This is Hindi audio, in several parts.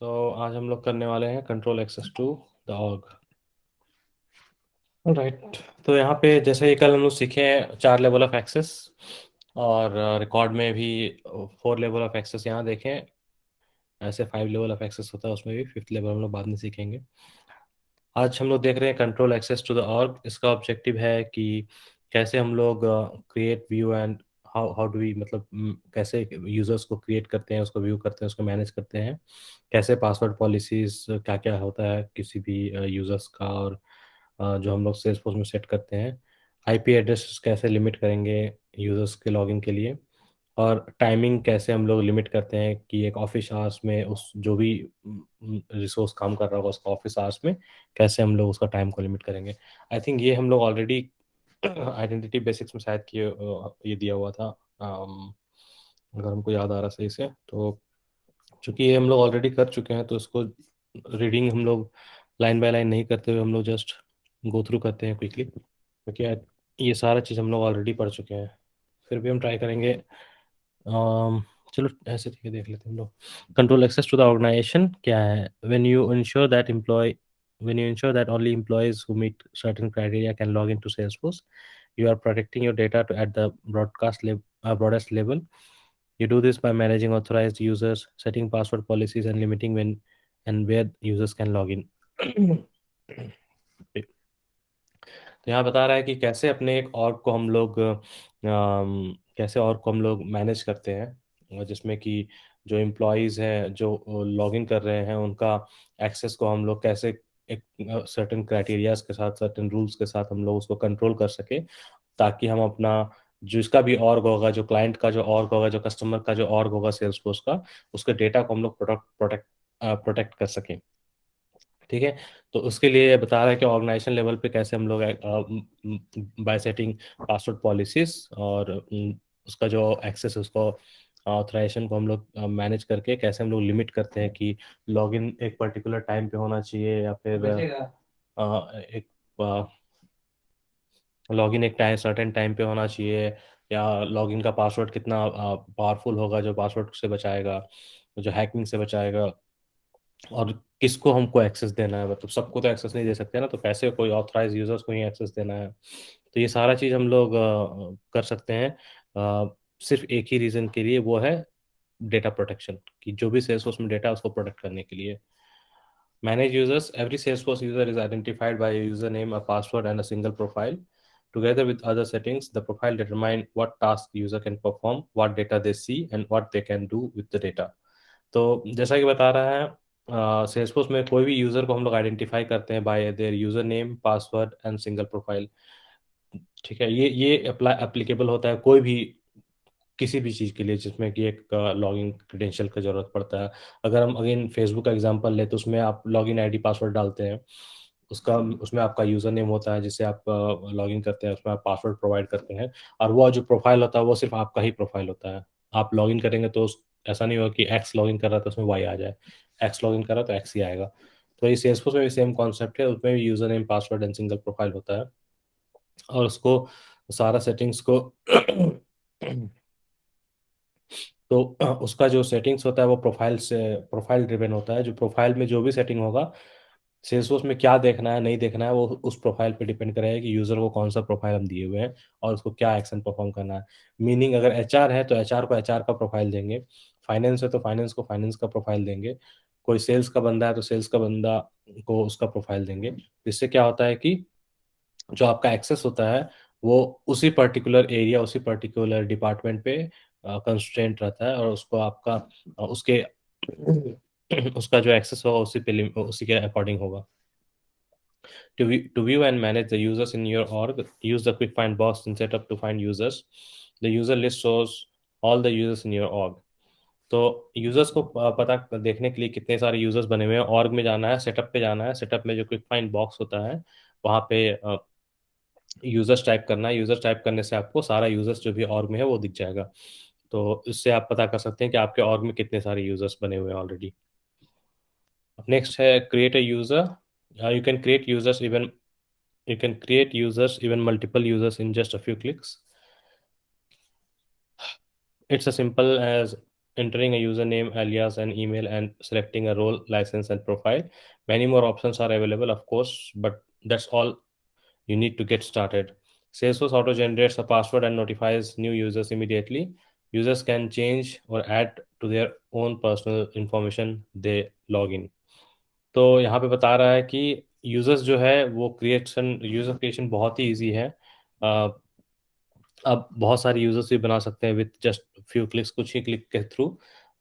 आज हम लोग करने वाले हैं control access to the org. Right. तो यहाँ पे जैसे ही कल हम लोग सीखे हैं 4 लेवल ऑफ एक्सेस, और रिकॉर्ड में भी 4 लेवल ऑफ एक्सेस यहाँ देखें। ऐसे 5 लेवल ऑफ एक्सेस होता है, उसमें भी 5th लेवल हम लोग बाद में सीखेंगे। आज हम लोग देख रहे हैं control access to the org. इसका ऑब्जेक्टिव है कि कैसे हम लोग create view and how how do we, मतलब कैसे यूजर्स को क्रिएट करते हैं, उसको व्यू करते हैं, उसको मैनेज करते हैं। कैसे पासवर्ड पॉलिसीज क्या क्या होता है किसी भी यूजर्स का, और जो हम लोग सेल्सफोर्स में सेट करते हैं। आईपी एड्रेस कैसे लिमिट करेंगे यूजर्स के लॉगिन के लिए, और टाइमिंग कैसे हम लोग लिमिट करते हैं कि एक ऑफिस आवर्स में उस जो भी रिसोर्स काम कर रहा होगा उसका ऑफिस आवर्स में कैसे हम लोग उसका टाइम को लिमिट करेंगे। आई थिंक ये हम लोग ऑलरेडी आइडेंटिटी बेसिक्स में शायद किए, ये दिया हुआ था। अगर हमको याद आ रहा सही से तो, चूंकि ये हम लोग ऑलरेडी कर चुके हैं तो इसको रीडिंग हम लोग लाइन बाय लाइन नहीं करते हुए हम लोग जस्ट गो थ्रू करते हैं क्विकली, क्योंकि ये सारा चीज़ हम लोग ऑलरेडी पढ़ चुके हैं। फिर भी हम ट्राई करेंगे। चलो ऐसे ठीक है, देख लेते हैं हम लोग। Control access to the organization क्या है? When you ensure that only employees who meet certain criteria can log into Salesforce, you are protecting your data at the broadest level. You do this by managing authorized users, setting password policies, and limiting when and where users can log in. तो यहाँ बता रहा है कि कैसे अपने एक org को हम लोग कैसे org को हम लोग मैनेज करते हैं, और जिसमें कि जो एम्प्लॉयज़ हैं जो लॉगिन कर रहे हैं उनका एक्सेस को हम लोग कैसे एक सर्टेन क्राइटेरियाज के साथ, सर्टेन रूल्स के साथ हम लोग उसको कंट्रोल कर सके, ताकि हम अपना जिसका भी ऑर्ग होगा, जो क्लाइंट का जो ऑर्ग होगा, जो कस्टमर का जो ऑर्ग होगा सेल्सफोर्स का, उसके डेटा को हम लोग प्रोटेक्ट कर सकें। ठीक है। तो उसके लिए बता रहा है कि ऑर्गेनाइजेशन लेवल पे कैसे हम लोग बाय सेटिंग पासवर्ड पॉलिसीज और उसका जो एक्सेस है उसको ऑथराइजेशन को हम लोग मैनेज करके कैसे हम लोग लिमिट करते हैं कि लॉगिन एक पर्टिकुलर टाइम पे होना चाहिए, या फिर एक लॉगिन एक टाइम सर्टेन टाइम पे होना चाहिए, या लॉगिन का पासवर्ड कितना पावरफुल होगा जो पासवर्ड से बचाएगा, जो हैकिंग से बचाएगा, और किसको हमको एक्सेस देना है। मतलब सबको तो एक्सेस नहीं दे सकते ना, तो कैसे कोई ऑथराइज यूजर्स को ही एक्सेस देना है। तो ये सारा चीज़ हम लोग कर सकते हैं सिर्फ एक ही रीज़न के लिए, वो है डेटा प्रोटेक्शन, कि जो भी सेल्सफोर्स में डेटा है उसको प्रोटेक्ट करने के लिए। Manage users. Every Salesforce user is identified by a username, a password, and a single profile. Together with other settings, the profile determine what task the user can perform, what data they see, and what they can do with the data. तो जैसा कि बता रहा है, सेल्सफोर्स में कोई भी यूज़र को हम लोग आइडेंटिफाई करते हैं bye there user name, password and single profile. ठीक है, ये अप्लाई एप्लीकेबल होता है कोई भी किसी भी चीज़ के लिए जिसमें कि एक लॉगिन क्रेडेंशियल की ज़रूरत पड़ता है। अगर हम अगेन फेसबुक का एग्जांपल लें तो उसमें आप लॉगिन आईडी पासवर्ड डालते हैं, उसका उसमें आपका यूज़र नेम होता है जिससे आप लॉगिन करते हैं, उसमें आप पासवर्ड प्रोवाइड करते हैं, और वो जो प्रोफाइल होता है वो सिर्फ आपका ही प्रोफाइल होता है। आप लॉगिन करेंगे तो ऐसा नहीं होगा कि एक्स लॉगिन कर रहा है तो उसमें वाई आ जाए, एक्स लॉगिन कर रहा है तो एक्स ही आएगा। तो ये सेल्सफोर्स में भी सेम कॉन्सेप्ट है, उसमें भी user name, password and single profile होता है, और उसको सारा सेटिंग्स को तो उसका जो सेटिंग्स होता है वो प्रोफाइल ड्रिवन होता है। जो प्रोफाइल में जो भी सेटिंग होगा, सेल्सफोर्स में क्या देखना है नहीं देखना है, वो उस प्रोफाइल पे डिपेंड करेगा कि यूजर को कौन सा प्रोफाइल हम दिए हुए हैं और उसको क्या एक्शन परफॉर्म करना है। मीनिंग अगर एचआर है तो एचआर को एचआर का प्रोफाइल देंगे, फाइनेंस है तो फाइनेंस को फाइनेंस का प्रोफाइल देंगे, कोई सेल्स का बंदा है तो सेल्स का बंदा को उसका प्रोफाइल देंगे। इससे क्या होता है कि जो आपका एक्सेस होता है वो उसी पर्टिकुलर एरिया, उसी पर्टिकुलर डिपार्टमेंट पे कंस्ट्रेंट रहता है, और उसको आपका उसके उसका जो एक्सेस होगा उसी के अकॉर्डिंग होगा। To view and manage the users in your org, use the quick find box in setup to find users. The user list shows all the users in your org. तो यूजर्स को पता देखने के लिए कितने सारे यूजर्स बने हुए हैं, ऑर्ग में जाना है, सेटअप पे जाना है, सेटअप में जो क्विक फाइंड बॉक्स होता है वहाँ पे यूजर्स टाइप करना है। यूजर्स टाइप करने से आपको सारा यूजर्स जो भी ऑर्ग में है वो दिख जाएगा। तो इससे आप पता कर सकते हैं कि आपके ऑर्ग में कितने सारे यूजर्स बने हुए हैं ऑलरेडी। नेक्स्ट है create a user. You can create users even You can create users, even multiple users, in just a few clicks. It's as simple as entering a username, alias, and email, and selecting a role, license, and profile. Many more options are available, of course, but that's all you need to get started. Salesforce auto generates a password and notifies new users immediately. Users can change or add to their own personal information they log in. तो यहाँ पे बता रहा है कि यूजर्स जो है वो क्रिएशन यूजर क्रिएशन बहुत ही इजी है। अ, आप बहुत सारे यूजर्स भी बना सकते हैं विथ जस्ट फ्यू क्लिक्स, कुछ ही क्लिक के थ्रू।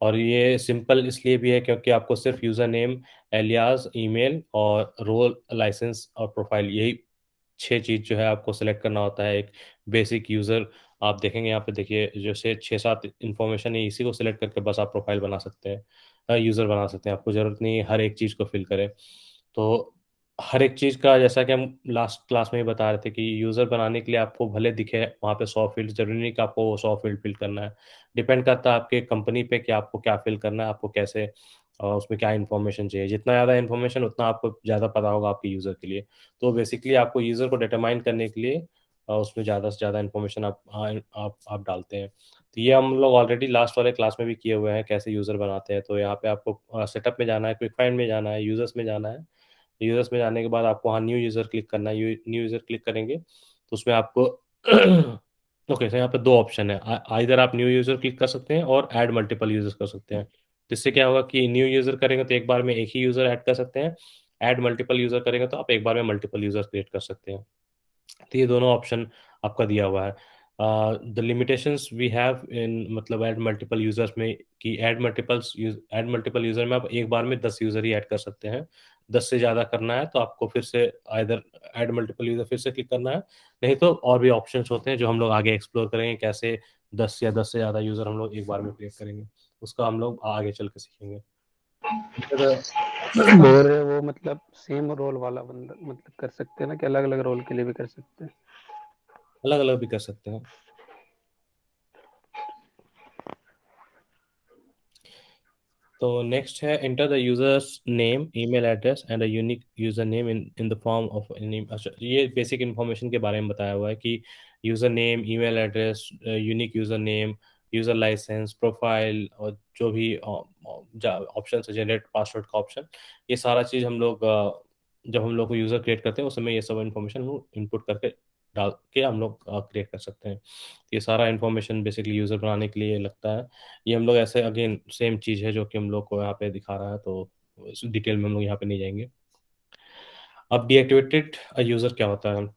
और ये सिंपल इसलिए भी है क्योंकि आपको सिर्फ यूजर नेम, एलियास, ईमेल और रोल, लाइसेंस और प्रोफाइल, यही 6 चीज़ जो है आपको सेलेक्ट करना होता है। एक बेसिक यूज़र आप देखेंगे यहाँ पे, देखिए जैसे 6-7 इन्फॉर्मेशन है, इसी को सेलेक्ट करके बस आप प्रोफाइल बना सकते हैं, यूज़र बना सकते हैं। आपको ज़रूरत नहीं है हर एक चीज़ को फिल करें। तो हर एक चीज़ का जैसा कि हम लास्ट क्लास में ही बता रहे थे कि यूज़र बनाने के लिए आपको भले दिखे वहाँ पे 100 फील्ड, ज़रूरी नहीं कि आपको वो 100 फील्ड फिल करना है। डिपेंड करता है आपके कंपनी पे कि आपको क्या फिल करना है, आपको कैसे उसमें क्या इन्फॉर्मेशन चाहिए। जितना ज़्यादा इन्फॉर्मेशन उतना आपको ज़्यादा पता होगा आपके यूज़र के लिए। तो बेसिकली आपको यूज़र को डिटरमाइन करने के लिए उसमें ज़्यादा से ज़्यादा इन्फॉर्मेशन आप डालते हैं। तो ये हम लोग ऑलरेडी लास्ट वाले क्लास में भी किए हुए हैं, कैसे यूज़र बनाते हैं। तो यहाँ पे आपको सेटअप में जाना है, क्विक फाइंड में जाना है, यूज़र्स में जाना है। यूज़र्स में जाने के बाद आपको वहाँ न्यू यूज़र क्लिक करना है। न्यू यूज़र क्लिक करेंगे तो उसमें आपको ओके, तो यहाँ पे 2 ऑप्शन है। आइदर आप न्यू यूज़र क्लिक कर सकते हैं और ऐड मल्टीपल यूज़र्स कर सकते हैं। तो इससे क्या होगा कि न्यू यूज़र करेंगे तो एक बार में एक ही यूज़र ऐड कर सकते हैं। ऐड मल्टीपल यूज़र करेंगे तो आप एक बार में मल्टीपल यूज़र क्रिएट कर सकते हैं। तो ये दोनों ऑप्शन आपका दिया हुआ है। The limitations we have in मतलब ऐड मल्टीपल यूज़र्स में कि ऐड मल्टीपल यूज़र में आप एक बार में 10 यूज़र ही ऐड कर सकते हैं। 10 से ज़्यादा करना है तो आपको फिर से आइदर ऐड मल्टीपल यूज़र फिर से क्लिक करना है, नहीं तो और भी ऑप्शंस होते हैं जो हम लोग आगे एक्सप्लोर करेंगे, कैसे 10 या 10 से ज़्यादा यूज़र हम लोग एक बार में क्रिएट करेंगे। उसका हम लोग आगे चल के सीखेंगे। फिर और वो मतलब सेम रोल वाला बंदा मतलब कर सकते हैं ना, कि अलग अलग रोल के लिए भी कर सकते हैं? अलग-अलग भी कर सकते हैं। तो नेक्स्ट है enter the users name, email address and a unique user name in the form of अच्छा, ये बेसिक इन्फॉर्मेशन के बारे में बताया हुआ है कि user name, email address, unique user name, user license, profile और जो भी ऑप्शन है, जनरेट पासवर्ड का ऑप्शन, ये सारा चीज़ हम लोग जब हम लोग को यूज़र क्रिएट करते हैं उस समय ये सब इन्फॉर्मेशन हम लोग इनपुट करके डाल के हम लोग क्रिएट कर सकते हैं। ये सारा इन्फॉर्मेशन बेसिकली यूज़र बनाने के लिए लगता है। ये हम लोग ऐसे अगेन सेम चीज़ है जो कि हम लोग को यहाँ पे दिखा रहा है, तो इस डिटेल में हम लोग यहाँ पे नहीं जाएँगे। अब डीएक्टिवेटेड यूज़र क्या होता है?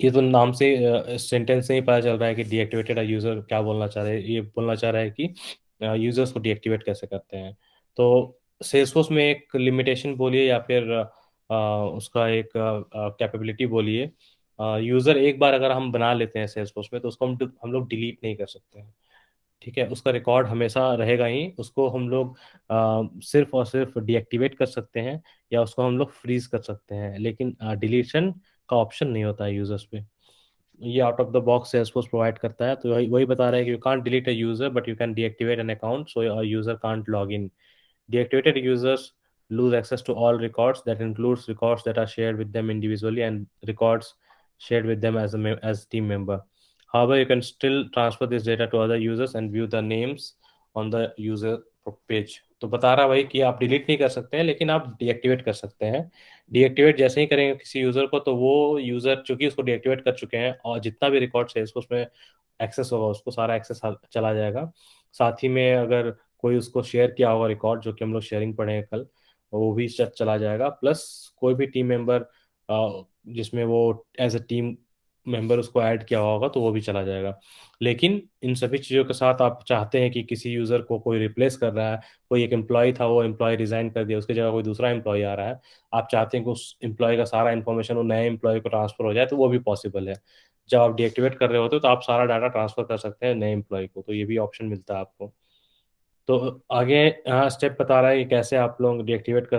ये तो नाम से सेंटेंस से ही पता चल रहा है कि डीएक्टिवेटेड यूज़र क्या बोलना चाह रहे हैं। ये बोलना चाह रहा है कि यूज़र्स को डीएक्टिवेट कैसे करते हैं। तो सेल्सफोर्स में एक लिमिटेशन बोलिए या फिर उसका एक कैपेबिलिटी बोलिए। यूज़र एक बार अगर हम बना लेते हैं सेल्सफोर्स में तो उसको हम लोग डिलीट नहीं कर सकते हैं। ठीक है, उसका रिकॉर्ड हमेशा रहेगा ही। उसको हम लोग सिर्फ़ और सिर्फ़ डीएक्टिवेट कर सकते हैं या उसको हम लोग फ्रीज़ कर सकते हैं, लेकिन डिलीशन का ऑप्शन नहीं होता है यूज़र्स पे। ये out of the box Salesforce provide करता है, तो वही वही बता रहा है कि you can't delete a user but you can deactivate an account so a user can't log in. Deactivated users lose access to all records. That includes records that are shared with them individually and records shared with them as team member. However, you can still transfer this data to other users and view the names on the user page. तो बता रहा भाई कि आप डिलीट नहीं कर सकते हैं लेकिन आप डीएक्टिवेट कर सकते हैं। डीएक्टिवेट जैसे ही करेंगे किसी यूज़र को तो वो यूज़र चूंकि उसको डीएक्टिवेट कर चुके हैं और जितना भी रिकॉर्ड है उसमें एक्सेस होगा, उसको सारा एक्सेस चला जाएगा। साथ ही में अगर कोई उसको शेयर किया होगा रिकॉर्ड, जो कि हम लोग शेयरिंग पढ़े कल, वो भी चला जाएगा। प्लस कोई भी टीम मेंबर जिसमें वो एज अ टीम मेंबर उसको ऐड किया होगा तो वो भी चला जाएगा। लेकिन इन सभी चीज़ों के साथ आप चाहते हैं कि किसी यूज़र को कोई रिप्लेस कर रहा है, कोई एक एम्प्लॉय था वो एम्प्लॉय रिजाइन कर दिया, उसकी जगह कोई दूसरा एम्प्लॉय आ रहा है, आप चाहते हैं कि उस एम्प्लॉय का सारा इन्फॉर्मेशन वो नए एम्प्लॉय को ट्रांसफर हो जाए, तो वो भी पॉसिबल है। जब आप डीएक्टिवेट कर रहे होते हो तो आप सारा डाटा ट्रांसफर कर सकते हैं नए एम्प्लॉय को, तो ये भी ऑप्शन मिलता है आपको। तो आगे यहाँ स्टेप बता रहा है कि कैसे आप लोग डीएक्टिवेट कर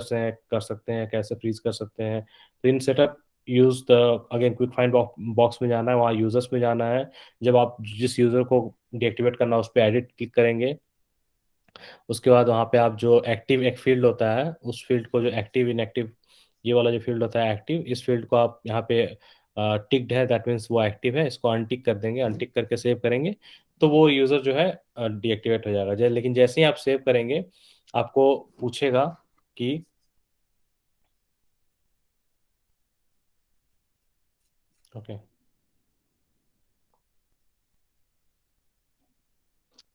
सकते हैं, कैसे फ्रीज कर सकते हैं। तो in setup use the again quick find box में जाना है, वहाँ यूजर्स में जाना है। जब आप जिस यूजर को डीएक्टिवेट करना है उस पर एडिट क्लिक करेंगे, उसके बाद वहाँ पे आप जो एक्टिव एक फील्ड होता है उस फील्ड को, जो एक्टिव इनएक्टिव, ये वाला जो फील्ड होता है एक्टिव, इस फील्ड को आप यहाँ पे टिक्ड है, दैट मीन्स वो एक्टिव है, इसको अनटिक कर देंगे, अनटिक करके सेव करेंगे। तो वो यूज़र जो है डीएक्टिवेट हो जाएगा। लेकिन जैसे ही आप सेव करेंगे आपको पूछेगा कि ओके,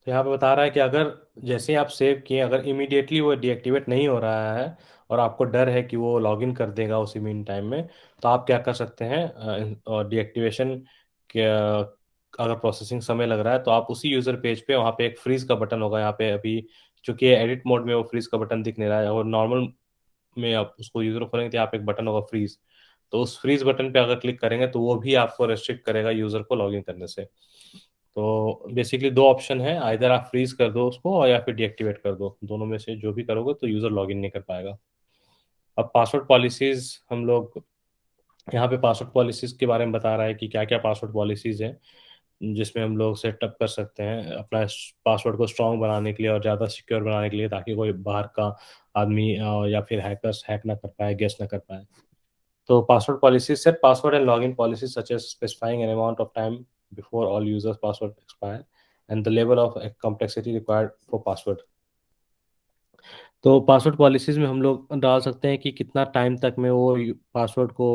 तो यहाँ पे बता रहा है कि अगर जैसे ही आप सेव किए, अगर इमीडिएटली वो डीएक्टिवेट नहीं हो रहा है और आपको डर है कि वो लॉगिन कर देगा उसी मीन टाइम में, तो आप क्या कर सकते हैं, और डीएक्टिवेशन के अगर प्रोसेसिंग समय लग रहा है तो आप उसी यूज़र पेज पे वहाँ पे एक फ्रीज का बटन होगा। यहाँ पे अभी चूंकि एडिट मोड में वो फ्रीज का बटन दिख नहीं रहा है, और नॉर्मल में आप उसको यूज़र खोलेंगे तो यहाँ पे एक बटन होगा फ्रीज। तो उस फ्रीज बटन पे अगर क्लिक करेंगे तो वो भी आपको रेस्ट्रिक्ट करेगा यूज़र को लॉगिन करने से। तो बेसिकली दो ऑप्शन है, आइदर आप फ्रीज कर दो उसको और या फिर डीएक्टिवेट कर दो, दोनों में से जो भी करोगे तो यूज़र लॉगिन नहीं कर पाएगा। अब पासवर्ड पॉलिसीज हम लोग यहाँ पे पासवर्ड पॉलिसीज के बारे में बता रहा है कि क्या क्या पासवर्ड पॉलिसीज हैं जिसमें हम लोग सेटअप कर सकते हैं अपना पासवर्ड को स्ट्रॉन्ग बनाने के लिए और ज़्यादा सिक्योर बनाने के लिए, ताकि कोई बाहर का आदमी या फिर हैकर्स हैक ना कर पाए, गेस ना कर पाए। तो password policies set password and login policies such as specifying an amount of time before all users' password expire and the level of complexity required for password. तो पासवर्ड पॉलिसीज में हम लोग डाल सकते हैं कि कितना टाइम तक में वो पासवर्ड को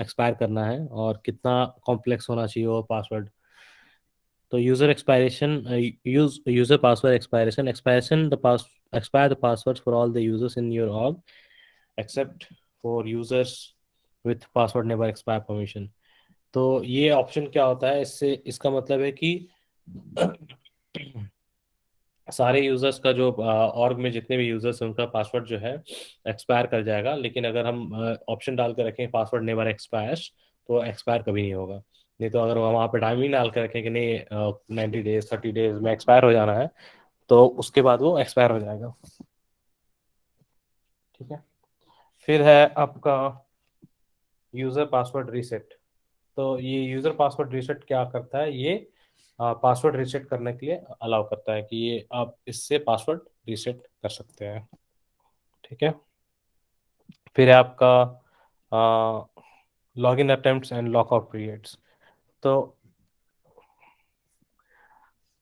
एक्सपायर करना है और कितना कॉम्प्लेक्स होना चाहिए वो पासवर्ड। तो user expiration, user password expiration the pass expire the passwords for all the users in your org except for users with password never expire permission। तो ये ऑप्शन क्या होता है, इससे इसका मतलब है कि सारे यूजर्स का जो ऑर्ग में जितने भी यूजर्स हैं उनका पासवर्ड जो है एक्सपायर कर जाएगा, लेकिन अगर हम ऑप्शन डाल कर रखें पासवर्ड नेवर एक्सपायर्स तो एक्सपायर कभी नहीं होगा। नहीं तो अगर वहाँ पे टाइमिंग डाल कर रखें कि नहीं 90 डेज 30 डेज में एक्सपायर हो जाना है तो उसके बाद वो एक्सपायर हो जाएगा। ठीक है। फिर है आपका यूजर पासवर्ड रीसेट। तो ये यूजर पासवर्ड रीसेट क्या करता है, ये पासवर्ड रीसेट करने के लिए अलाउ करता है कि ये आप इससे पासवर्ड रीसेट कर सकते हैं। ठीक है। फिर है आपका login attempts and lockout periods. तो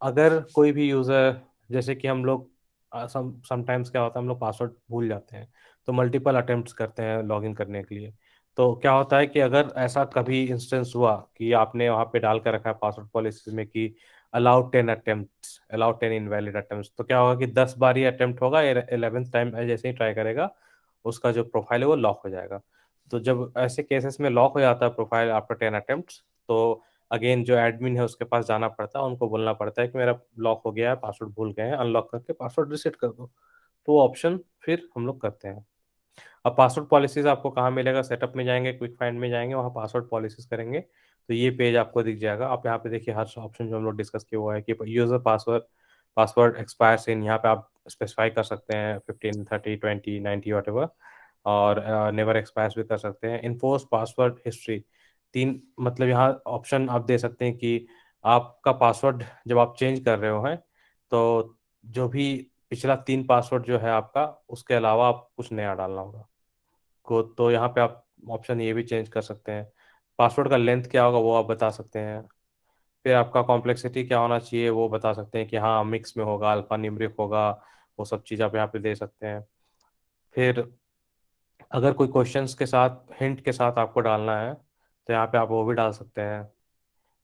अगर कोई भी यूज़र, जैसे कि हम लोग समटाइम्स क्या होता है हम लोग पासवर्ड भूल जाते हैं, तो मल्टीपल अटेम्प्ट्स करते हैं लॉगिन करने के लिए। तो क्या होता है कि अगर ऐसा कभी इंस्टेंस हुआ कि आपने वहाँ पे डाल कर रखा है पासवर्ड पॉलिसी में कि अलाउड 10 इनवैलिड अटेम्प्ट्स, तो क्या होगा कि 10 बार ही अटेम्प्ट होगा, 11th टाइम जैसे ही ट्राई करेगा उसका जो प्रोफाइल है वो लॉक हो जाएगा। तो जब ऐसे केसेस में लॉक हो जाता है प्रोफाइल आफ्टर 10 अटेम्प्ट्स, तो अगेन जो एडमिन है उसके पास जाना पड़ता है, उनको बोलना पड़ता है कि मेरा लॉक हो गया है, पासवर्ड भूल गए हैं, अनलॉक करके पासवर्ड रिसेट कर दो। तो वो ऑप्शन फिर हम लोग करते हैं। अब पासवर्ड पॉलिसीज आपको कहाँ मिलेगा, सेटअप में जाएंगे, क्विक फाइंड में जाएंगे, वहाँ पासवर्ड पॉलिसीज करेंगे तो ये पेज आपको दिख जाएगा। आप यहाँ पे देखिए हर ऑप्शन जो हम लोग डिस्कस किया हुआ है कि user password password expires in, यहाँ पे आप स्पेसिफाई कर सकते हैं 15 30 20 90 वट एवर, और नेवर एक्सपायर्स भी कर सकते हैं। इन्फोर्स पासवर्ड हिस्ट्री, तीन मतलब यहाँ ऑप्शन आप दे सकते हैं कि आपका पासवर्ड जब आप चेंज कर रहे हो हैं तो जो भी पिछला 3 पासवर्ड जो है आपका उसके अलावा आप कुछ नया डालना होगा को, तो यहाँ पे आप ऑप्शन ये भी चेंज कर सकते हैं। पासवर्ड का लेंथ क्या होगा वो आप बता सकते हैं। फिर आपका कॉम्प्लेक्सिटी क्या होना चाहिए वो बता सकते हैं कि हाँ मिक्स में होगा, अल्फा न्यूमेरिक होगा, वो सब चीज़ आप यहाँ पे दे सकते हैं। फिर अगर कोई क्वेश्चंस के साथ हिंट के साथ आपको डालना है तो यहाँ पे आप वो भी डाल सकते हैं।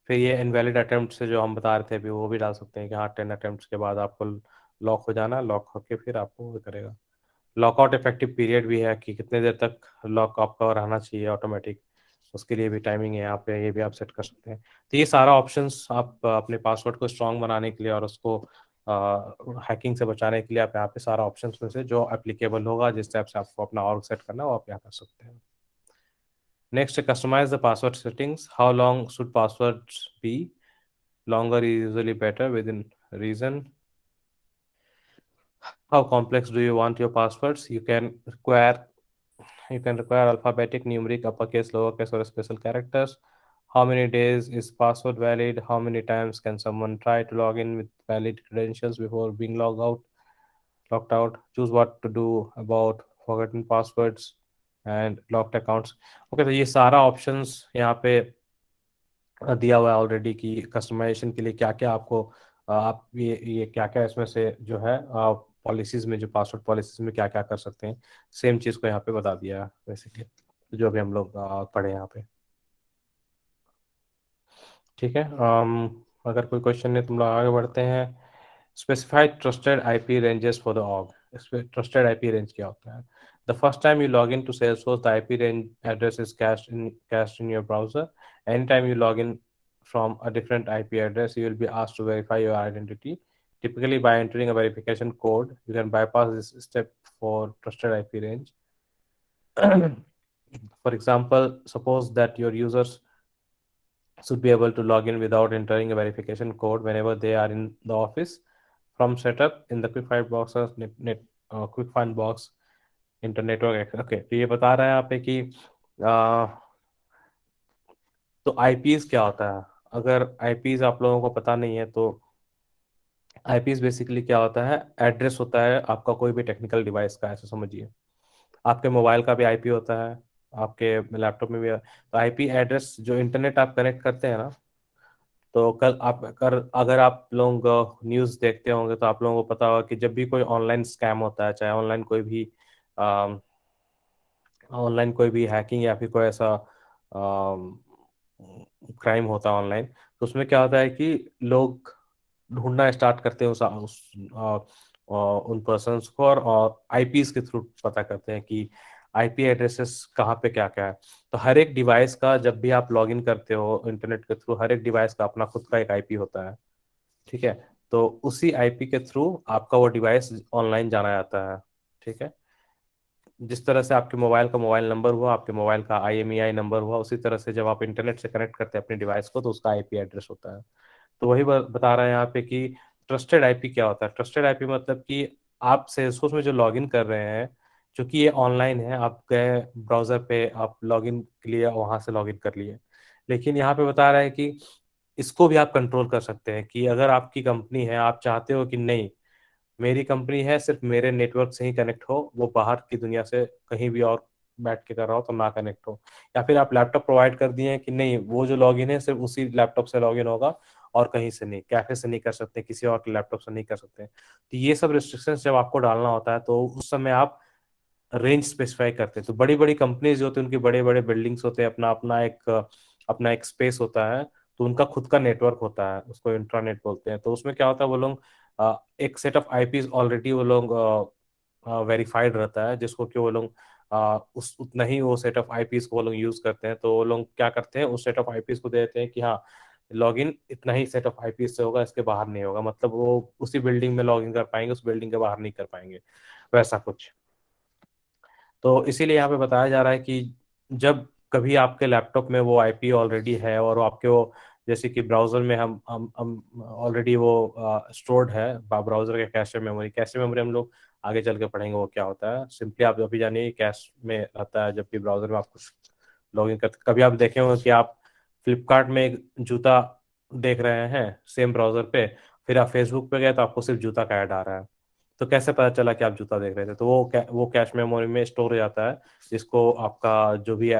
फिर ये इनवैलिड अटेम्प्ट से जो हम बता रहे थे अभी वो भी डाल सकते हैं कि हाँ 10 अटेम्प्ट के बाद आपको लॉक हो जाना, लॉक होके फिर आपको वो करेगा। लॉकआउट इफेक्टिव पीरियड भी है कि कितने देर तक लॉक आपका रहना चाहिए ऑटोमेटिक, उसके लिए भी टाइमिंग है यहाँ पे, ये भी आप सेट कर सकते हैं। तो ये सारा ऑप्शंस आप अपने पासवर्ड को स्ट्रॉन्ग बनाने के लिए और उसको हैकिंग से बचाने के लिए आप यहाँ पे सारा ऑप्शंस में से जो एप्लीकेबल होगा जिस टाइप से आपको अपना ऑर्ग सेट करना है वो आप यहाँ कर सकते हैं। Next, customize the password settings. How long should passwords be? Longer is usually better within reason. How complex do you want your passwords? You can require alphabetic, numeric, uppercase, lowercase, or special characters. How many days is password valid? How many times can someone try to log in with valid credentials before being locked out? Choose what to do about forgotten passwords and locked accounts. Okay, तो ये सारा options यहाँ पे दिया हुआ है ऑलरेडी कि कस्टमाइजेशन के लिए क्या क्या आपको आप ये क्या क्या इसमें से जो है पॉलिसीज में, जो पासवर्ड पॉलिसीज में क्या क्या कर सकते हैं, सेम चीज़ को यहाँ पे बता दिया है बेसिकली, जो भी हम लोग पढ़े यहाँ पे। ठीक है, अगर कोई क्वेश्चन नहीं तुम लोग आगे बढ़ते हैं। Specified trusted IP ranges for the org. Trusted IP range क्या होता है? The first time you log in to Salesforce, the IP range address is cached in your browser. Anytime you log in from a different IP address, you will be asked to verify your identity. Typically, by entering a verification code, you can bypass this step for trusted IP range. For example, suppose that your users should be able to log in without entering a verification code whenever they are in the office. From setup in the quick find box or quick find box enter network access. Okay, तो ये बता रहा है यहाँ पे कि तो आईपीएस क्या होता है। अगर आईपीएस आप लोगों को पता नहीं है तो आईपीएस बेसिकली क्या होता है, एड्रेस होता है आपका कोई भी टेक्निकल डिवाइस का, ऐसा समझिए। आपके मोबाइल का भी आईपी होता है, आपके लैपटॉप में भी है। तो आईपी एड्रेस जो इंटरनेट आप कनेक्ट करते हैं ना, तो कल आप अगर आप लोग न्यूज़ देखते होंगे तो आप लोगों को पता होगा कि जब भी कोई ऑनलाइन स्कैम होता है, चाहे ऑनलाइन कोई भी हैकिंग या फिर कोई ऐसा क्राइम होता है ऑनलाइन, तो उसमें क्या होता है कि लोग ढूंढना स्टार्ट करते हैं उन पर्सन्स को, और आईपीस के थ्रू पता करते हैं कि आईपी एड्रेसेस कहाँ पे क्या क्या है। तो हर एक डिवाइस का, जब भी आप लॉग इन करते हो इंटरनेट के थ्रू, हर एक डिवाइस का अपना खुद का एक आईपी होता है। ठीक है, तो उसी आईपी के थ्रू आपका वो डिवाइस ऑनलाइन जाना जाता है। ठीक है, जिस तरह से आपके मोबाइल का मोबाइल नंबर हुआ, आपके मोबाइल का आईएमईआई नंबर हुआ, उसी तरह से जब आप इंटरनेट से कनेक्ट करते हैं अपने डिवाइस को, तो उसका आईपी एड्रेस होता है। तो वही बता रहे हैं यहाँ पे कि ट्रस्टेड आईपी क्या होता है। ट्रस्टेड आईपी मतलब कि आप सेल्सफोर्स में जो लॉगिन कर रहे हैं, क्योंकि ये ऑनलाइन है, आप गए ब्राउजर पे, आप लॉगिन के लिए वहां से लॉगिन कर लिए, लेकिन यहाँ पे बता रहा है कि इसको भी आप कंट्रोल कर सकते हैं कि अगर आपकी कंपनी है, आप चाहते हो कि नहीं, मेरी कंपनी है, सिर्फ मेरे नेटवर्क से ही कनेक्ट हो, वो बाहर की दुनिया से कहीं भी और बैठ के कर रहा हो तो ना कनेक्ट हो। या फिर आप लैपटॉप प्रोवाइड कर दिए हैं कि नहीं, वो जो लॉगिन है सिर्फ उसी लैपटॉप से लॉगिन होगा, और कहीं से नहीं, कैफे से नहीं कर सकते, किसी और के लैपटॉप से नहीं कर सकते। तो ये सब रिस्ट्रिक्शंस जब आपको डालना होता है, तो उस समय आप रेंज स्पेसिफाई करते हैं। तो बड़ी बड़ी कंपनीज जो होती है, उनके बड़े बड़े बिल्डिंग्स होते हैं, अपना एक स्पेस होता है, तो उनका खुद का नेटवर्क होता है, उसको इंट्रानेट बोलते हैं। तो उसमें क्या होता है, वो लोग एक सेट ऑफ आईपीज ऑलरेडी वो लोग वेरीफाइड रहता है, जिसको कि वो लोग उस उतना ही वो सेट ऑफ आईपीज को वो लोग यूज करते हैं। तो वो लोग क्या करते हैं, उस सेट ऑफ आईपीज को दे देते हैं कि हाँ, लॉगिन इतना ही सेट ऑफ आईपीज से होगा, इसके बाहर नहीं होगा। मतलब वो उसी बिल्डिंग में लॉगिन कर पाएंगे, उस बिल्डिंग के बाहर नहीं कर पाएंगे, वैसा कुछ। तो इसीलिए यहाँ पे बताया जा रहा है कि जब कभी आपके लैपटॉप में वो आईपी ऑलरेडी है, और वो आपके वो, जैसे कि ब्राउजर में हम ऑलरेडी वो स्टोर्ड है ब्राउजर के कैशे मेमोरी हम लोग आगे चल के पढ़ेंगे वो क्या होता है। सिंपली आप अभी जानिए कैश में रहता है, जब भी ब्राउजर में आप कुछ लॉग इन करते, कभी आप देखे होंगे कि आप फ्लिपकार्ट में एक जूता देख रहे हैं सेम ब्राउजर पे, फिर आप फेसबुक पे गए तो आपको सिर्फ जूता का ऐड आ रहा है। तो कैसे पता चला कि आप जूता देख रहे थे? तो वो कैश मेमोरी में स्टोर हो जाता है, जिसको आपका जो भी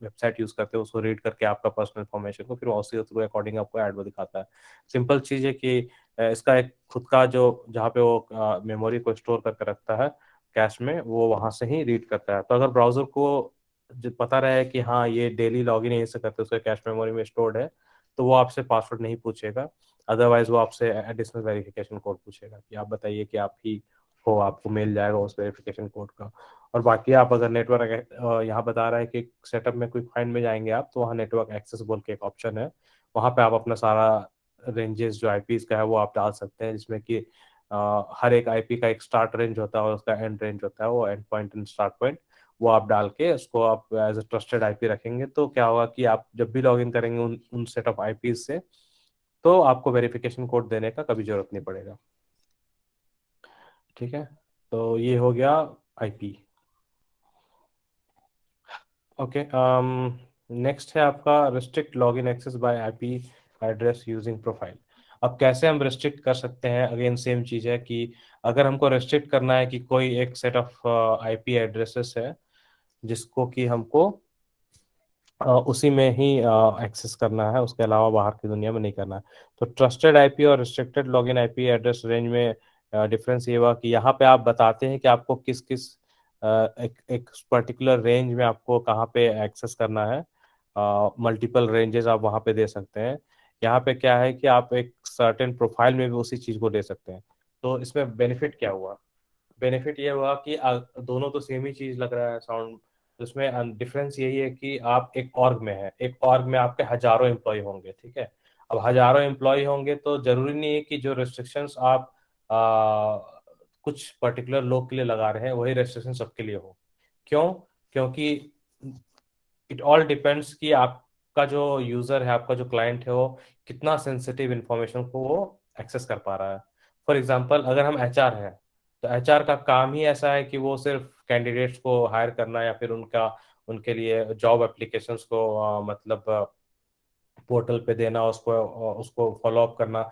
वेबसाइट यूज करते हो उसको रीड करके आपका पर्सनल इन्फॉर्मेशन को फिर उसी के थ्रू अकॉर्डिंग आपको ऐड वो दिखाता है। सिंपल चीज है कि इसका एक खुद का जो, जहाँ पे वो मेमोरी को स्टोर करके रखता है कैश में, वो वहां से ही रीड करता है। तो अगर ब्राउजर को जो पता रहे कि हाँ ये डेली लॉगिन यहीं से करते हैं, उसके कैश मेमोरी में स्टोर्ड है, तो वो आपसे पासवर्ड नहीं पूछेगा। अदरवाइज वो आपसे एडिशनल वेरिफिकेशन कोड पूछेगा कि आप बताइए कि आप ही हो, आपको मिल जाएगा उस वेरिफिकेशन कोड का। और बाकी आप अगर नेटवर्क यहाँ बता रहा है कि सेटअप में क्विक फाइंड में जाएंगे आप, तो वहाँ नेटवर्क एक्सेस बोल के एक ऑप्शन है, वहाँ पे आप अपना सारा रेंजेस जो आईपीज का है वो आप डाल सकते हैं, जिसमें कि हर एक आईपी का एक स्टार्ट रेंज होता है और उसका एंड रेंज होता है, वो and point and start point. वो आप डाल के उसको आप एज ए ट्रस्टेड आईपी रखेंगे, तो क्या होगा कि आप जब भी लॉग इन करेंगे उन सेट ऑफ आईपीज से, तो आपको वेरिफिकेशन कोड देने का कभी जरूरत नहीं पड़ेगा। ठीक है, तो ये हो गया आईपी। ओके, नेक्स्ट है आपका restrict login access by IP address using profile. अब कैसे हम रिस्ट्रिक्ट कर सकते हैं? अगेन सेम चीज है कि अगर हमको रिस्ट्रिक्ट करना है कि कोई एक सेट ऑफ आईपी एड्रेसेस है जिसको कि हमको उसी में ही एक्सेस करना है, उसके अलावा बाहर की दुनिया में नहीं करना है। तो ट्रस्टेड आईपी और restricted login IP address range में डिफरेंस ये हुआ कि यहाँ पे आप बताते हैं कि आपको किस किस एक पर्टिकुलर रेंज में आपको कहाँ पे एक्सेस करना है। मल्टीपल रेंजेस आप वहाँ पे दे सकते हैं। यहाँ पे क्या है कि आप एक सर्टेन प्रोफाइल में भी उसी चीज़ को दे सकते हैं। तो इसमें बेनिफिट क्या हुआ? बेनिफिट ये हुआ कि दोनों तो सेम ही चीज लग रहा है साउंड। उसमें डिफरेंस यही है कि आप एक ऑर्ग में है, एक ऑर्ग में आपके हजारों एम्प्लॉय होंगे, ठीक है। अब हजारों एम्प्लॉय होंगे तो जरूरी नहीं है कि जो रेस्ट्रिक्शंस आप कुछ पर्टिकुलर लोग के लिए लगा रहे हैं वही रेस्ट्रिक्शन सबके लिए हो। क्यों? क्योंकि इट ऑल डिपेंड्स कि आपका जो यूजर है, आपका जो क्लाइंट है, वो कितना सेंसिटिव इंफॉर्मेशन को वो एक्सेस कर पा रहा है। फॉर एग्जांपल अगर हम एचआर हैं, तो एचआर का काम ही ऐसा है कि वो सिर्फ कैंडिडेट्स को हायर करना या फिर उनका उनके लिए जॉब एप्लीकेशंस को मतलब पोर्टल पे देना, उसको उसको फॉलो अप करना।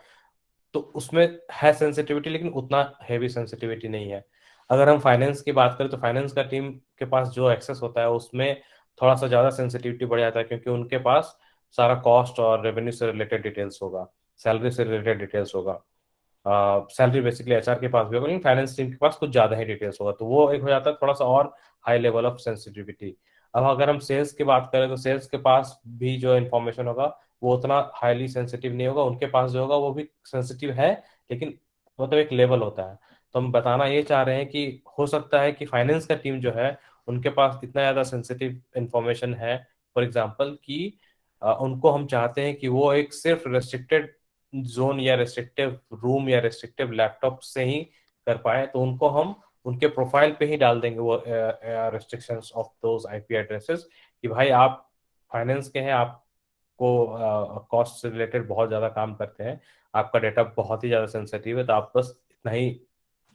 तो उसमें है सेंसिटिविटी, लेकिन उतना हैवी सेंसिटिविटी नहीं है। अगर हम फाइनेंस की बात करें तो फाइनेंस का टीम के पास जो एक्सेस होता है उसमें थोड़ा सा ज़्यादा सेंसिटिविटी बढ़ जाता है, क्योंकि उनके पास सारा कॉस्ट और रेवेन्यू से रिलेटेड डिटेल्स होगा, सैलरी से रिलेटेड डिटेल्स होगा। सैलरी बेसिकली एचआर के पास भी होगा, लेकिन फाइनेंस टीम के पास कुछ ज़्यादा ही डिटेल्स होगा, तो वो एक हो जाता है थोड़ा सा और हाई लेवल ऑफ सेंसिटिविटी। अब अगर हम सेल्स की बात करें तो सेल्स के पास भी जो इन्फॉर्मेशन होगा वो उतना हाईली सेंसिटिव नहीं होगा, उनके पास जो होगा वो भी सेंसिटिव है, लेकिन मतलब एक लेवल होता है। तो हम बताना ये चाह रहे हैं कि हो सकता है कि फाइनेंस का टीम जो है उनके पास इतना ज़्यादा सेंसिटिव इंफॉर्मेशन है, फॉर एग्जाम्पल कि उनको हम चाहते हैं कि वो एक सिर्फ रेस्ट्रिक्टेड जोन या रेस्ट्रिक्टिव रूम या रेस्ट्रिक्टिव लैपटॉप से ही कर पाए, तो उनको हम उनके प्रोफाइल पे ही डाल देंगे वो restrictions of those IP addresses, कि भाई आप फाइनेंस के हैं, आपको कॉस्ट से रिलेटेड बहुत ज़्यादा काम करते हैं, आपका डेटा बहुत ही ज़्यादा सेंसिटिव है, तो आप बस इतना ही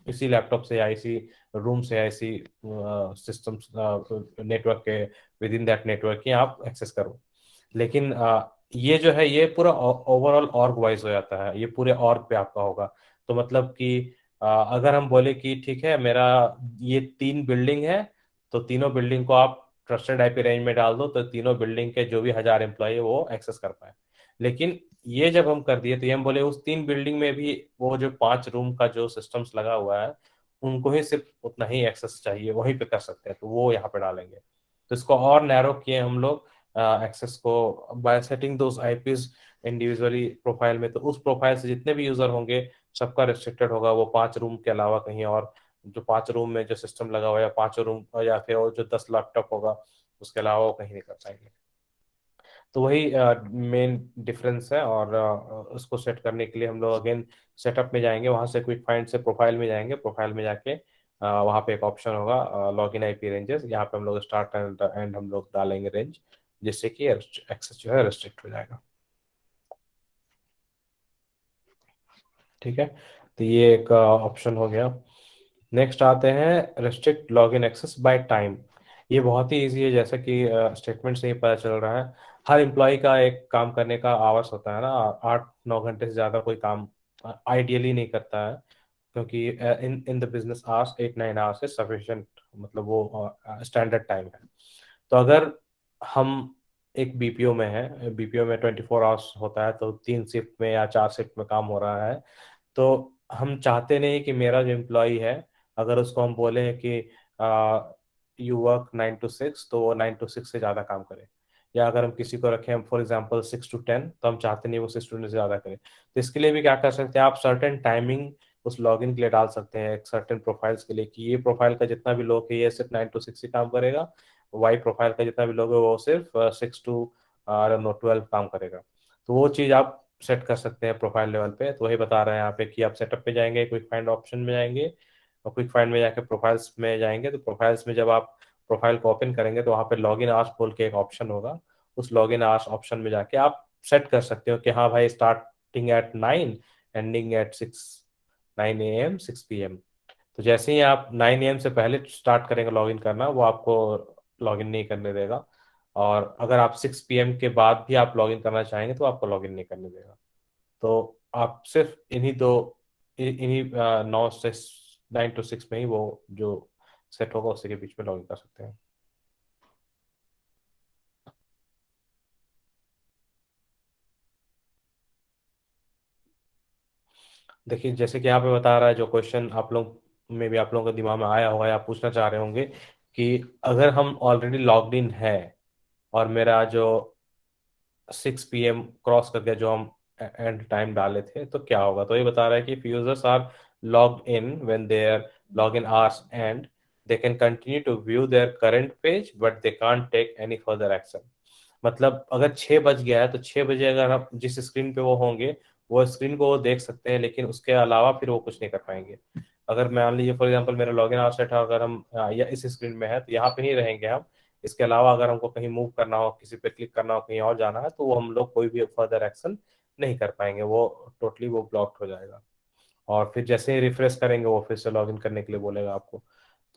इसी लैपटॉप से या इसी रूम से या इसी सिस्टम नेटवर्क के विद इन दैट नेटवर्क ही आप एक्सेस करो। लेकिन ये जो है ये पूरा ओवरऑल ऑर्ग वाइज हो जाता है, ये पूरे ऑर्ग पे आपका होगा। तो मतलब कि अगर हम बोले कि ठीक है मेरा ये 3 बिल्डिंग है, तो तीनों बिल्डिंग को आप ट्रस्टेड आईपी रेंज में डाल दो, तो तीनों बिल्डिंग के जो भी 1000 एम्प्लॉय है वो एक्सेस कर पाए। लेकिन ये जब हम कर दिए तो ये हम बोले उस 3 बिल्डिंग में भी वो जो 5 रूम का जो सिस्टम्स लगा हुआ है उनको ही सिर्फ उतना ही एक्सेस चाहिए, वहीं पे कर सकते हैं, तो वो यहाँ पे डालेंगे। तो इसको और नैरो किए हम लोग एक्सेस को bye setting those IPs individually profile में। तो उस प्रोफाइल से जितने भी यूजर होंगे सबका रिस्ट्रिक्टेड होगा, वो 5 रूम के अलावा कहीं और जो 5 रूम में जो सिस्टम लगा हुआ है, या 5 रूम या फिर और जो 10 लैपटॉप होगा उसके अलावा वो कहीं नहीं कर पाएंगे। तो वही मेन डिफरेंस है। और उसको सेट करने के लिए हम लोग अगेन सेटअप में जाएंगे, वहां से क्विक फाइंड से प्रोफाइल में जाएंगे, प्रोफाइल में जाके वहाँ पे एक ऑप्शन होगा लॉग इन आईपी रेंजेस, यहाँ पे हम लोग स्टार्ट एंड एंड हम लोग डालेंगे रेंज, जिससे कि एक्सेस जो है रिस्ट्रिक्ट हो जाएगा। ठीक है, तो ये एक ऑप्शन हो गया। नेक्स्ट आते हैं restrict login access by time. ये बहुत ही इजी है, जैसा कि स्टेटमेंट से ही पता चल रहा है। हर एम्प्लॉय का एक काम करने का आवर्स होता है ना, 8-9 घंटे से ज़्यादा कोई काम आइडियली नहीं करता है, क्योंकि in in the business hours 8-9 hours is sufficient, मतलब वो स्टैंडर्ड टाइम है। तो अगर हम एक बीपीओ में है, बीपीओ में 24 आवर्स होता है, तो 3 शिफ्ट में या 4 शिफ्ट में काम हो रहा है। तो हम चाहते नहीं कि मेरा जो एम्प्लॉय है, अगर उसको हम बोले कि यू वर्क 9 to 6, तो वो 9 to 6 से ज़्यादा काम करे। या अगर हम किसी को रखें फॉर एग्जांपल 6 to 10, तो हम चाहते नहीं वो 6 to 10 से ज़्यादा करे। तो इसके लिए भी क्या कर सकते हैं, आप सर्टेन टाइमिंग उस लॉगिन के लिए डाल सकते हैं, एक सर्टेन प्रोफाइल्स के लिए, कि ये प्रोफाइल का जितना भी लोग है ये सिर्फ 9 to 6 ही काम करेगा, वाई प्रोफाइल का जितना भी लोग है वो सिर्फ 6 to 12 काम करेगा। तो वो चीज़ आप सेट कर सकते हैं प्रोफाइल लेवल पे। तो वही बता रहे हैं यहाँ पे कि आप सेटअप पे जाएंगे, क्विक फाइंड ऑप्शन में जाएंगे, और क्विक फाइंड में जाके प्रोफाइल्स में जाएंगे, तो प्रोफाइल्स में जब आप प्रोफाइल को ओपन करेंगे तो वहाँ पे लॉगिन आवर्स बोल के एक ऑप्शन होगा। उस लॉगिन आवर्स ऑप्शन में जाके आप सेट कर सकते हो कि हाँ भाई starting at 9, ending eight 9 AM 6 PM। तो जैसे ही आप 9 AM से पहले स्टार्ट करेंगे लॉगिन करना, वो आपको लॉगिन नहीं करने देगा। और अगर आप 6 PM के बाद भी आप लॉगिन करना चाहेंगे तो आपको लॉगिन नहीं करने देगा। तो आप सिर्फ इन्हीं 9 से 6 में ही वो जो सेट होगा उसी के बीच में लॉगिन कर सकते हैं। देखिए जैसे कि यहाँ पे बता रहा है, जो क्वेश्चन आप लोग में भी आप लोगों के दिमाग में आया होगा या पूछना चाह रहे होंगे कि अगर हम ऑलरेडी लॉग्ड इन है और मेरा जो 6 PM क्रॉस कर गया, जो हम एंड टाइम डाले थे, तो क्या होगा। तो ये बता रहा है कि users are logged in when their log in hours and they can continue to view their current page but they can't take any further action. मतलब अगर 6 बज गया है तो 6 बजे अगर हम जिस स्क्रीन पे वो होंगे, वो स्क्रीन को वो देख सकते हैं, लेकिन उसके अलावा फिर वो कुछ नहीं कर पाएंगे। अगर मान लीजिए फॉर एग्जांपल मेरा लॉगिन आवर सेट है, अगर हम या इस स्क्रीन में है तो यहाँ पे ही रहेंगे हम। इसके अलावा अगर हमको कहीं मूव करना हो, किसी पे क्लिक करना हो, कहीं और जाना है, तो वो हम लोग कोई भी फर्दर एक्शन नहीं कर पाएंगे, वो टोटली वो ब्लॉक्ड हो जाएगा। और फिर जैसे ही रिफ्रेश करेंगे वो फिर से लॉगिन करने के लिए बोलेगा आपको।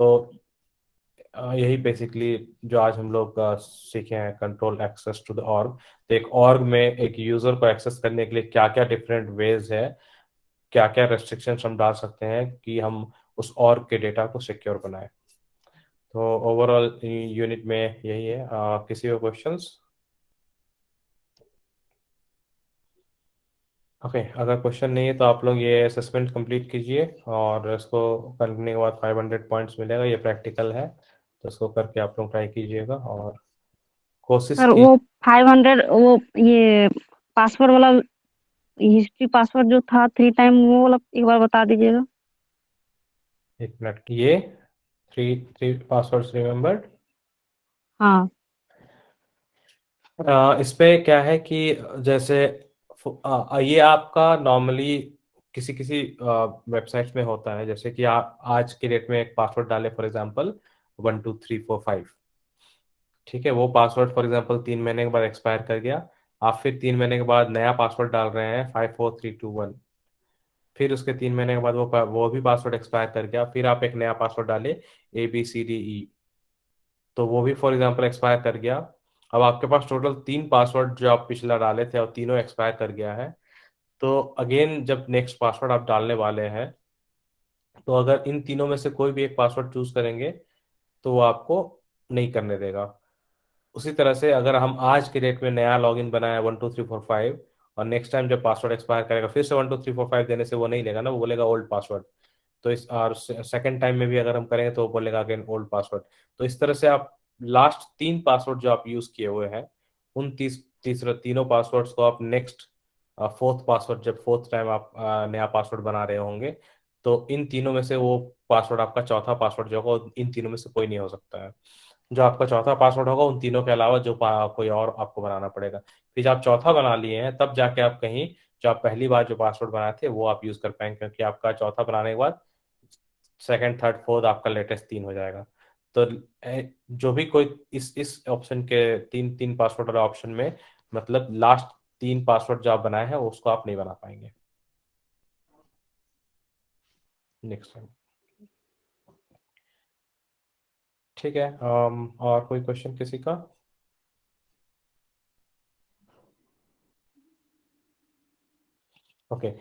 तो यही बेसिकली जो आज हम लोग सीखे हैं, control access to the org. तो एक ऑर्ग में एक यूजर को एक्सेस करने के लिए क्या क्या डिफरेंट वेज है, क्या क्या रेस्ट्रिक्शंस हम डाल सकते हैं कि हम उस ऑर्ग के डेटा को सिक्योर बनाएं। तो ओवरऑल यूनिट में यही है। किसी को क्वेश्चंस? ओके, अगर क्वेश्चन नहीं है तो आप लोग ये असेसमेंट कंप्लीट कीजिए, और इसको करने के बाद 500 पॉइंट्स मिलेगा। ये प्रैक्टिकल है, तो इसको करके आप लोग ट्राई कीजिएगा और कोशिश सर की। वो 500 वो ये पासवर्ड वाला हिस्ट्री पासवर्ड जो था 3 टाइम वो वाला एक बार बता दीजिएगा। 1 मिनट, ये थ्री थ्री पासवर्ड्स रिमेम्बर्ड। हाँ। इस पे क्या है कि जैसे ये आपका नॉर्मली किसी किसी वेबसाइट्स में होता है, जैसे कि आप आज के डेट में एक पासवर्ड डालें, फॉर एग्जांपल 12345। ठीक है, वो पासवर्ड फॉर एग्जांपल 3 महीने के बाद एक्सपायर कर गया। आप फिर 3 महीने के बाद नया पासवर्ड डाल रहे हैं 54321। फिर उसके 3 महीने के बाद वो भी पासवर्ड एक्सपायर कर गया, फिर आप एक नया पासवर्ड डाले ABCDE, तो वो भी फॉर एग्जांपल एक्सपायर कर गया। अब आपके पास टोटल 3 पासवर्ड जो आप पिछला डाले थे और तीनों एक्सपायर कर गया है। तो अगेन जब नेक्स्ट पासवर्ड आप डालने वाले हैं, तो अगर इन तीनों में से कोई भी एक पासवर्ड चूज करेंगे तो वो आपको नहीं करने देगा। उसी तरह से अगर हम आज के डेट में नया लॉगिन बनाए 12345, और नेक्स्ट टाइम जब पासवर्ड एक्सपायर करेगा फिर से 12345 देने से वो नहीं लेगा ना, वो बोलेगा ओल्ड पासवर्ड। तो इस और सेकंड टाइम में भी अगर हम करेंगे तो वो बोलेगा अगेन ओल्ड पासवर्ड। तो इस तरह से आप लास्ट 3 पासवर्ड जो आप यूज किए हुए हैं, उन तीसरे तीनों पासवर्ड्स को आप नेक्स्ट फोर्थ पासवर्ड, जब फोर्थ टाइम आप नया पासवर्ड बना रहे होंगे, तो इन तीनों में से वो पासवर्ड आपका चौथा पासवर्ड जो होगा, इन तीनों में से कोई नहीं हो सकता है। जो आपका चौथा पासवर्ड होगा उन तीनों के अलावा जो कोई और आपको बनाना पड़ेगा। फिर जब आप चौथा बना लिए हैं तब जाके आप कहीं जो आप पहली बार जो पासवर्ड बनाए थे वो आप यूज कर पाएंगे, क्योंकि आपका चौथा बनाने के बाद सेकंड थर्ड फोर्थ आपका लेटेस्ट 3 हो जाएगा। तो जो भी कोई इस ऑप्शन के तीन तीन पासवर्ड वाले ऑप्शन में, मतलब लास्ट 3 पासवर्ड जो आप बनाए हैं उसको आप नहीं बना पाएंगे नेक्स्ट टाइम। ठीक है, और कोई क्वेश्चन किसी का? ओके।